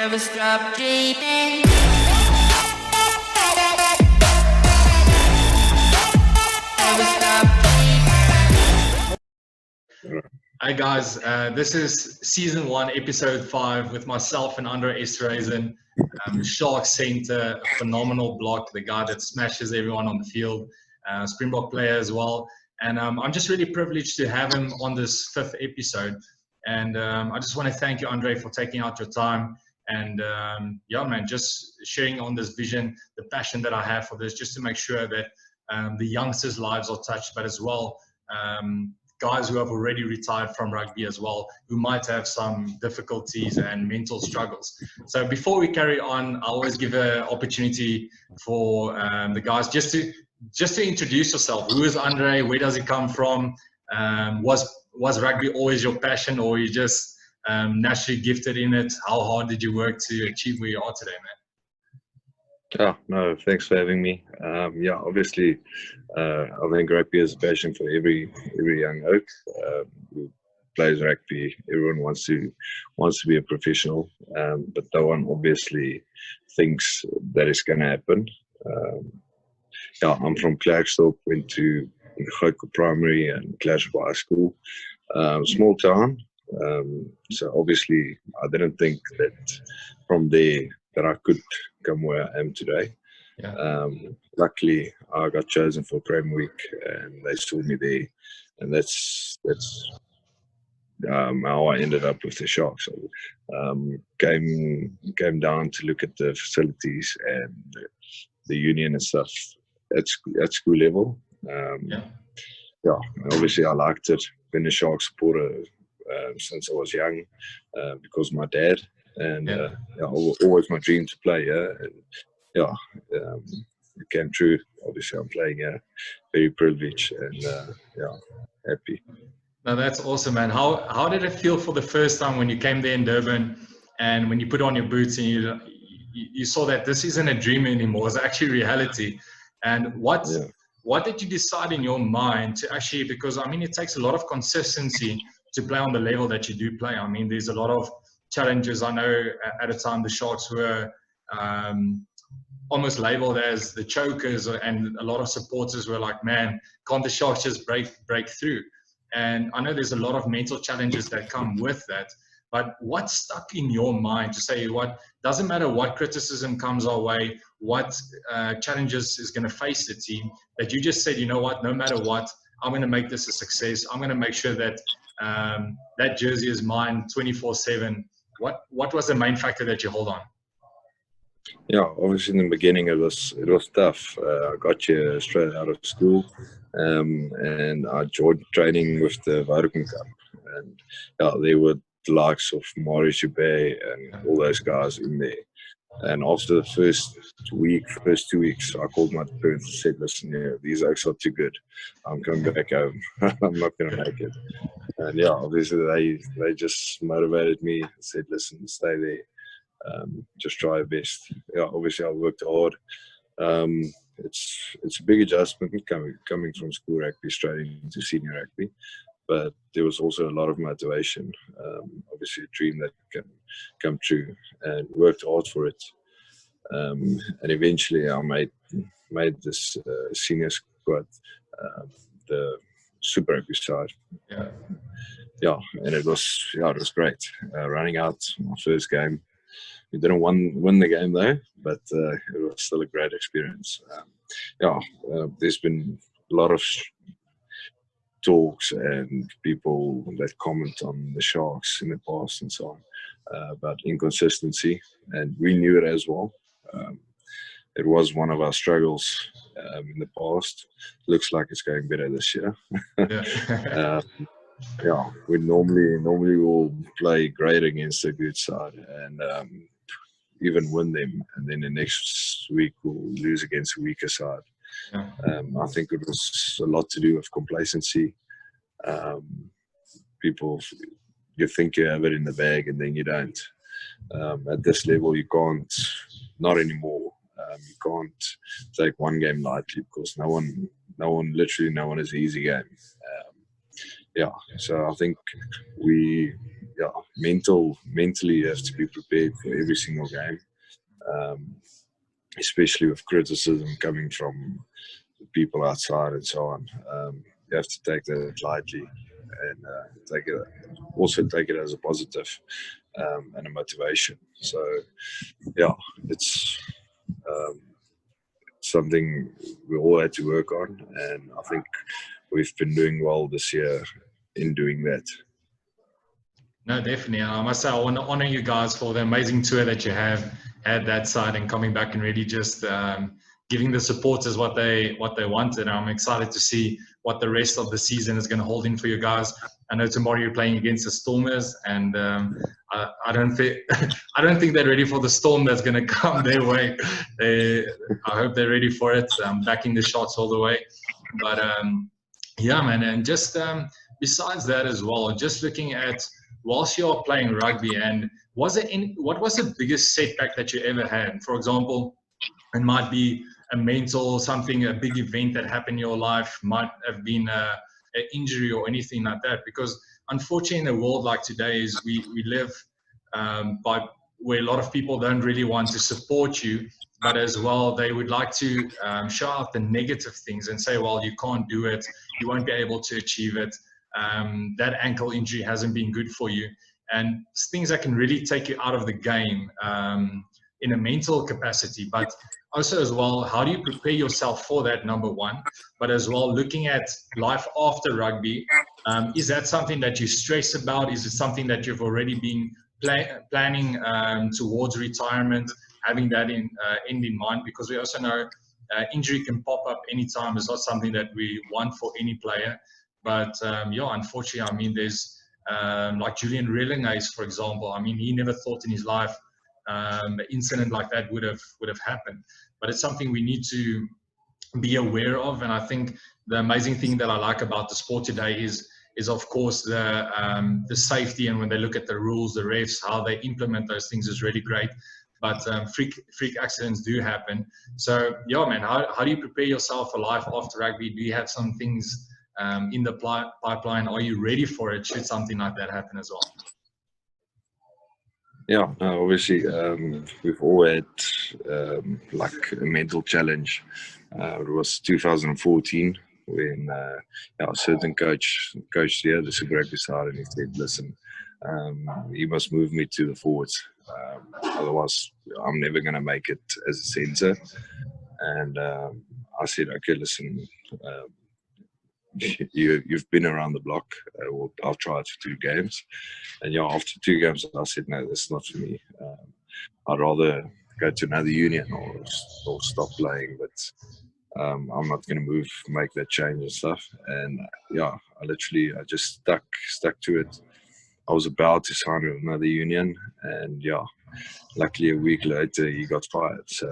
Never stop dreaming. Never stop dreaming. Hi guys, this is season 1, episode 5 with myself and Estehuizen. Shark Center, a phenomenal block, the guy that smashes everyone on the field, Springbok player as well. And I'm just really privileged to have him on this 5th episode. And I just want to thank you, Andre, for taking out your time. And yeah, man, just sharing on this vision, the passion that I have for this, just to make sure that the youngsters' lives are touched, but as well, guys who have already retired from rugby as well, who might have some difficulties and mental struggles. So before we carry on, I always give an opportunity for the guys just to introduce yourself. Who is Andre? Where does he come from? Was rugby always your passion, or you just naturally gifted in it? How hard did you work to achieve where you are today, man? Oh, no, thanks for having me. Yeah, obviously, I think rugby is a passion for every young oak who plays rugby. Everyone wants to be a professional, but no one obviously thinks that it's going to happen. Yeah, I'm from Klerksdorp, went to Kruger Primary and Klerksdorp High School, small town. So obviously, I didn't think that from there that I could come where I am today. Yeah. Luckily, I got chosen for Prem Week, and they saw me there, and that's how I ended up with the Sharks. So, came down to look at the facilities and the union and stuff at school level. Yeah, obviously I liked it. Been a Shark supporter since I was young because my dad. And yeah, always my dream to play. And yeah, it came true. Obviously, I'm playing. Very privileged and yeah, happy. No, that's awesome, man. How did it feel for the first time when you came there in Durban, and when you put on your boots and you saw that this isn't a dream anymore; it's actually reality? And what did you decide in your mind to actually? Because I mean, it takes a lot of consistency to play on the level that you do play. I mean, there's a lot of challenges. I know at a time the Sharks were almost labeled as the chokers, and a lot of supporters were like, man, can't the Sharks just break through? And I know there's a lot of mental challenges that come with that, but what stuck in your mind to say, what doesn't matter what criticism comes our way, what challenges is going to face the team, that you just said, you know what, no matter what, I'm going to make this a success. I'm going to make sure that that jersey is mine 24/7. What was the main factor that you hold on? Yeah, obviously in the beginning it was tough. I got here straight out of school, and I joined training with the Vodacom Cup, and yeah, there were the likes of Maurice Joubert and all those guys in there. And after the first 2 weeks, I called my parents and said, listen, these oaks are too good. I'm coming back home. I'm not going to make it. And yeah, obviously they just motivated me and said, listen, stay there. Just try your best. Yeah, obviously I worked hard. It's a big adjustment coming from school rugby straight into senior rugby. But there was also a lot of motivation, obviously a dream that can come true, and worked hard for it. And eventually I made this senior squad, the Super Rugby side. Yeah, and it was great. Running out my first game. We didn't win the game though, but it was still a great experience. There's been a lot of talks and people that comment on the Sharks in the past and so on about inconsistency, and we knew it as well. It was one of our struggles in the past. Looks like it's going better this year. Yeah, we normally will play great against a good side and even win them, and then the next week we'll lose against a weaker side. I think it was a lot to do with complacency. People, you think you have it in the bag and then you don't. At this level, you can't, not anymore. You can't take one game lightly because no one is an easy game. So I think we mentally you have to be prepared for every single game, especially with criticism coming from the people outside and so on. You have to take that lightly and take it as a positive and a motivation. So yeah, it's something we all had to work on, and I think we've been doing well this year in doing that. No, definitely. I must say, I want to honor you guys for the amazing tour that you have had that side, and coming back and really just giving the supporters what they wanted. I'm excited to see what the rest of the season is going to hold in for you guys. I know tomorrow you're playing against the Stormers, and I don't think they're ready for the storm that's going to come their way. I hope they're ready for it. Backing the shots all the way. But yeah, man, and just besides that as well, just looking at whilst you're playing rugby, and what was the biggest setback that you ever had? For example, it might be a mental something, a big event that happened in your life, might have been an injury or anything like that. Because unfortunately, in a world like today, we live by where a lot of people don't really want to support you, but as well they would like to show out the negative things and say, well, you can't do it, you won't be able to achieve it. That ankle injury hasn't been good for you, and things that can really take you out of the game in a mental capacity. But also as well, how do you prepare yourself for that, number one? But as well, looking at life after rugby, is that something that you stress about? Is it something that you've already been planning towards retirement, having that end in mind? Because we also know injury can pop up anytime. It's not something that we want for any player. But yeah, unfortunately, I mean, there's like Julian Relingays, for example. I mean, he never thought in his life an incident like that would have happened. But it's something we need to be aware of. And I think the amazing thing that I like about the sport today is of course the safety, and when they look at the rules, the refs, how they implement those things is really great. But freak accidents do happen. So yeah, man, how do you prepare yourself for life after rugby? Do you have some things in the pipeline? Are you ready for it should something like that happen as well? Yeah, no, obviously we've all had like a mental challenge. It was 2014 when a certain coach here, the Super Rugby side, and he said, listen, you must move me to the forwards. Otherwise, I'm never going to make it as a centre. And I said, okay, listen, you've been around the block. I'll try it for 2 games. And yeah, after 2 games, I said, no, that's not for me. I'd rather go to another union or stop playing. But I'm not going to make that change and stuff. And yeah, I just stuck to it. I was about to sign with another union, and yeah, luckily a week later he got fired. So,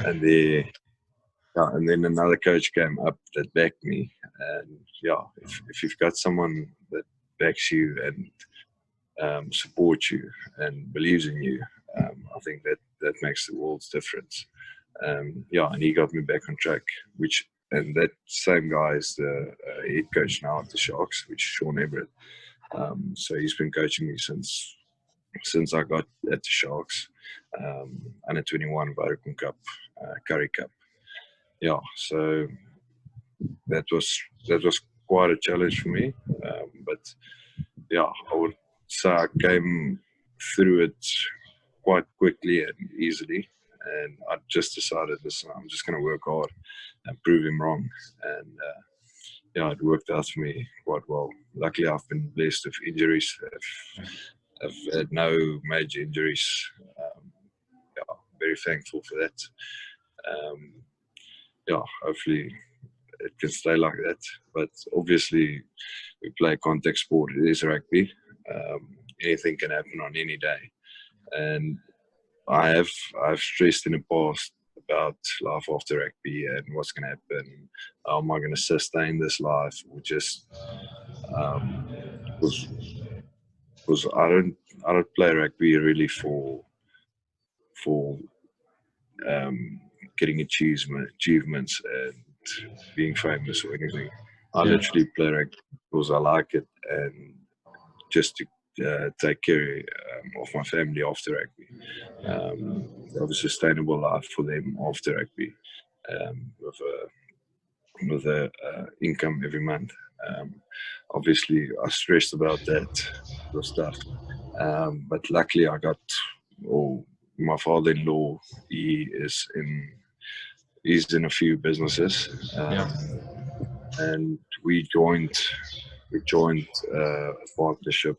and then another coach came up that backed me. And yeah, if you've got someone that backs you and supports you and believes in you, I think that makes the world's difference. Yeah, and he got me back on track. And that same guy is the head coach now at the Sharks, which is Sean Everett. So he's been coaching me since I got at the Sharks, under 21 Vodacom Cup, Curry Cup. Yeah, so that was quite a challenge for me, but yeah, I would say I came through it quite quickly and easily, and I just decided, listen, I'm just going to work hard and prove him wrong, and yeah, it worked out for me quite well. Luckily, I've been blessed with injuries. I've had no major injuries. Yeah, very thankful for that. Yeah, hopefully it can stay like that. But obviously, we play contact sport. It is rugby. Anything can happen on any day. And I've stressed in the past about life after rugby and what's going to happen. How am I going to sustain this life? Or just because I don't play rugby really for getting achievements and being famous or anything. I literally play rugby because I like it, and just to take care of my family after rugby. Have a sustainable life for them after rugby, with a income every month. Obviously, I stressed about that stuff, but luckily I got. My father-in-law, he's in a few businesses, and we joined a partnership,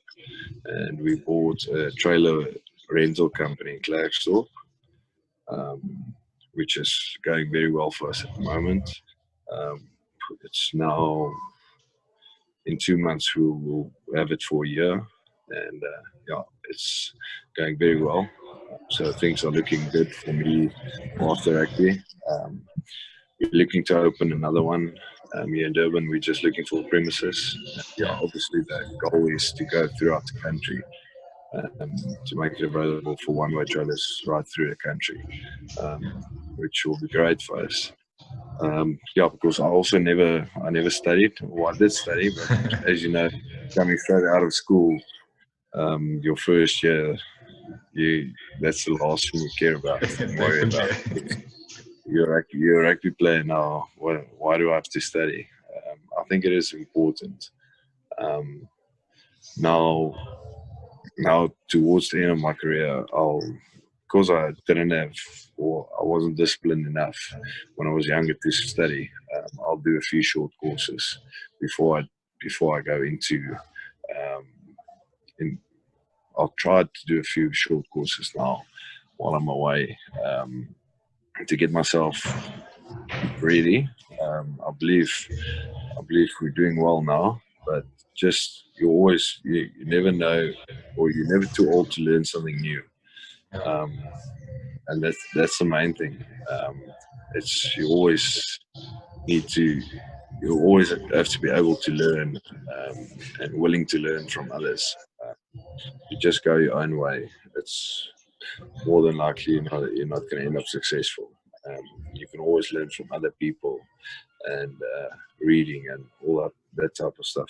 and we bought a trailer rental company in Klerksdorp, which is going very well for us at the moment. It's now, in 2 months we will have it for a year, and it's going very well. So things are looking good for me after rugby. We're looking to open another one here in Durban. We're just looking for premises. Obviously the goal is to go throughout the country, to make it available for one-way trailers right through the country, which will be great for us. Because I never studied. Well, I did study, but as you know, coming straight out of school, your first year, that's the last thing you care about and worry about. You're a rugby player now. Why do I have to study? I think it is important. Now towards the end of my career, because I didn't have, or I wasn't disciplined enough when I was younger to study, I'll do a few short courses before I go into. I'll try to do a few short courses now while I'm away, to get myself ready. I believe we're doing well now, but just you never know, or you're never too old to learn something new. And that's the main thing. You always have to be able to learn, and willing to learn from others. You just go your own way, it's more than likely you're not going to end up successful. You can always learn from other people, and reading and all that type of stuff.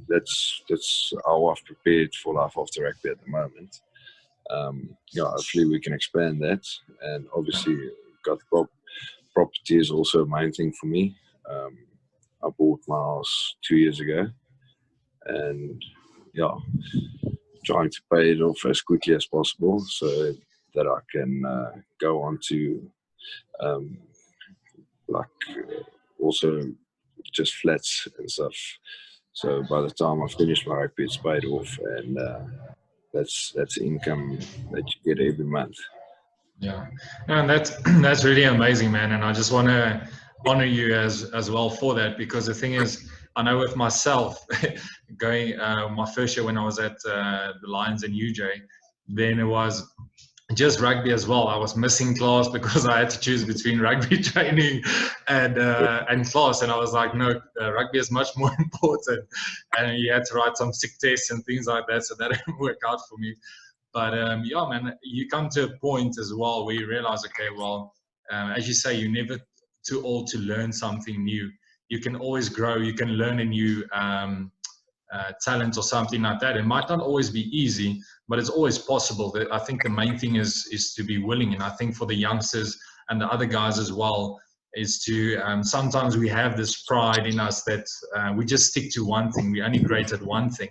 That's how I've prepared for life after rugby at the moment. Hopefully we can expand that, and obviously got property is also a main thing for me. I bought my house 2 years ago, and trying to pay it off as quickly as possible so that I can go on to also just flats and stuff. So by the time I finish my rugby, it's paid off, and that's income that you get every month. Yeah, and that's really amazing, man. And I just want to honor you as well for that, because the thing is, I know with myself, going my first year when I was at the Lions in UJ, then it was just rugby as well. I was missing class because I had to choose between rugby training and class, and I was like, no, rugby is much more important. And you had to write some sick tests and things like that, so that didn't work out for me. But man, you come to a point as well where you realize, okay, well, as you say, you're never too old to learn something new. You can always grow. You can learn a new talent or something like that. It might not always be easy, but it's always possible. I think the main thing is to be willing. And I think for the youngsters and the other guys as well, is to sometimes we have this pride in us that we just stick to one thing. We're only great at one thing.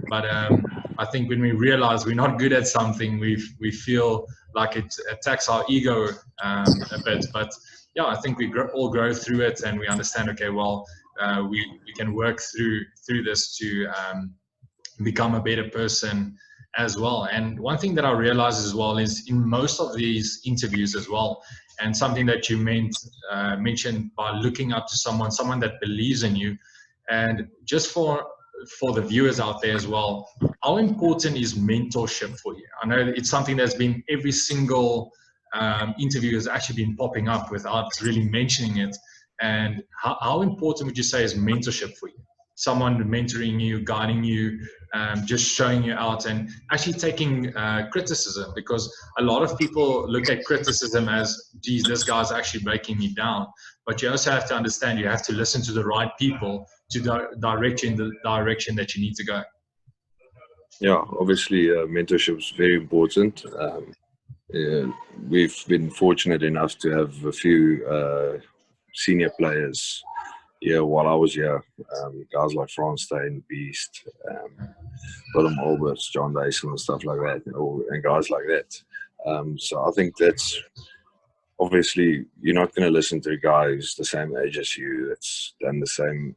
But I think when we realize we're not good at something, we feel like it attacks our ego a bit. But yeah, I think we all grow through it, and we understand, okay, well, we can work through this to become a better person as well. And one thing that I realize as well is in most of these interviews as well, and something that you mentioned by looking up to someone that believes in you, and just for the viewers out there as well, how important is mentorship for you? I know it's something that's been every single interview has actually been popping up without really mentioning it. And how important would you say is mentorship for you? Someone mentoring you, guiding you, just showing you out, and actually taking criticism, because a lot of people look at criticism as, geez, this guy's actually breaking me down. But you also have to understand, you have to listen to the right people direct you in the direction that you need to go. Yeah, obviously mentorship is very important. We've been fortunate enough to have a few senior players here while I was here. Guys like Frans Steyn, Beast, Willem Alberts, John Dyson and stuff like that, and guys like that. So I think that's obviously you're not going to listen to a guy who's the same age as you, that's done the same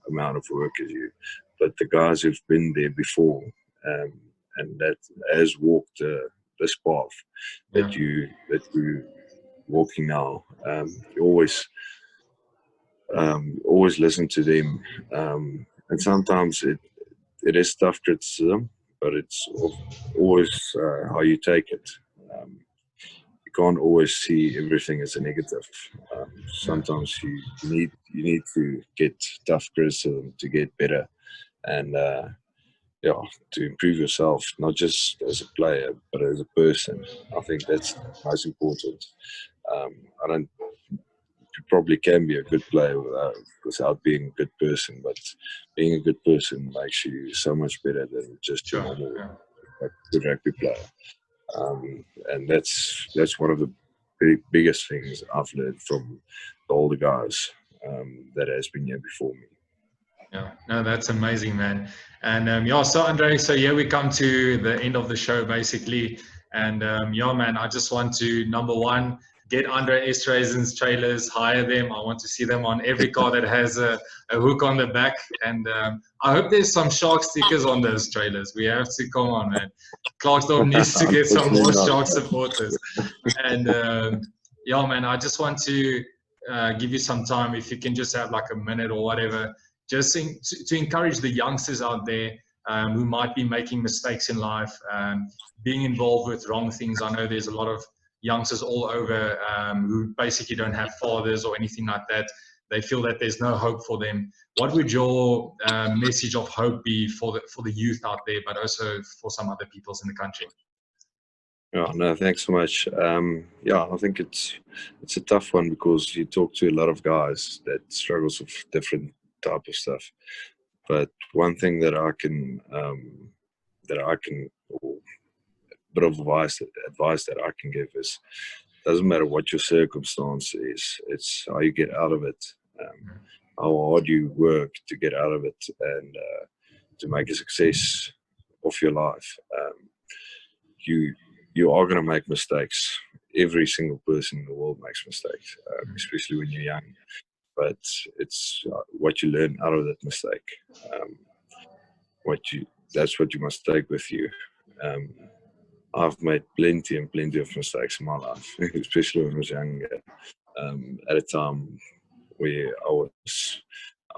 amount of work as you, but the guys who've been there before and that has walked this path that you're walking now, you always listen to them, and sometimes it is tough criticism, but it's always how you take it. You can't always see everything as a negative. Sometimes you need to get tough criticism to get better, and to improve yourself, not just as a player but as a person. I think that's most important. You probably can be a good player without being a good person, but being a good person makes you so much better than just a normal good rugby player. And that's one of the biggest things I've learned from the older guys that has been here before me. Yeah, no, that's amazing, man. And so Andre, so here we come to the end of the show, basically. And man, I just want to, number one, get Andre Estehuizen's trailers, hire them. I want to see them on every car that has a hook on the back. And I hope there's some shark stickers on those trailers. We have to, come on, man. Clarksdorp needs to get some more shark supporters. And man, I just want to give you some time, if you can just have like a minute or whatever, just to encourage the youngsters out there who might be making mistakes in life, being involved with wrong things. I know there's a lot of youngsters all over who basically don't have fathers or anything like that. They feel that there's no hope for them. What would your message of hope be for the youth out there, but also for some other peoples in the country? Oh, no, thanks so much. I think it's a tough one because you talk to a lot of guys that struggles with different type of stuff. But one thing that I can or a bit of advice that I can give is, doesn't matter what your circumstance is, it's how you get out of it, how hard you work to get out of it, and to make a success of your life. You are going to make mistakes. Every single person in the world makes mistakes, especially when you're young. But it's what you learn out of that mistake. That's what you must take with you. I've made plenty of mistakes in my life, especially when I was younger. At a time where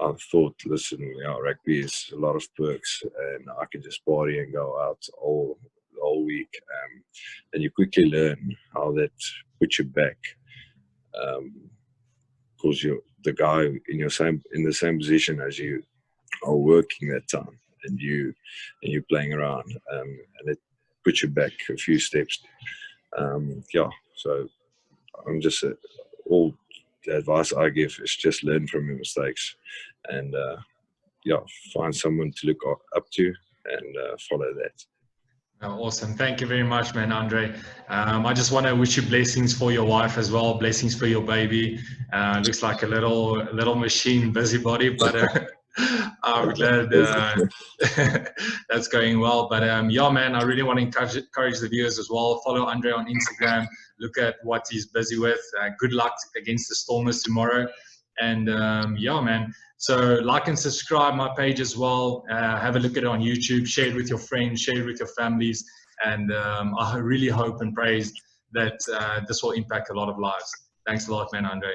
I thought, listen, rugby is a lot of perks, and I can just party and go out all week. And you quickly learn how that puts you back, because you're the guy in the same position as you are working that time, and you're playing around, and it puts you back a few steps. So I'm just all the advice I give is just learn from your mistakes, and find someone to look up to and follow that. Awesome. Thank you very much, man, Andre. I just want to wish you blessings for your wife as well. Blessings for your baby. Looks like a little machine busybody, but I'm glad that's going well. But man, I really want to encourage the viewers as well. Follow Andre on Instagram. Look at what he's busy with. Good luck against the Stormers tomorrow. And man, so like and subscribe my page as well. Have a look at it on YouTube. Share it with your friends. Share it with your families. And I really hope and praise that this will impact a lot of lives. Thanks a lot, man, Andre.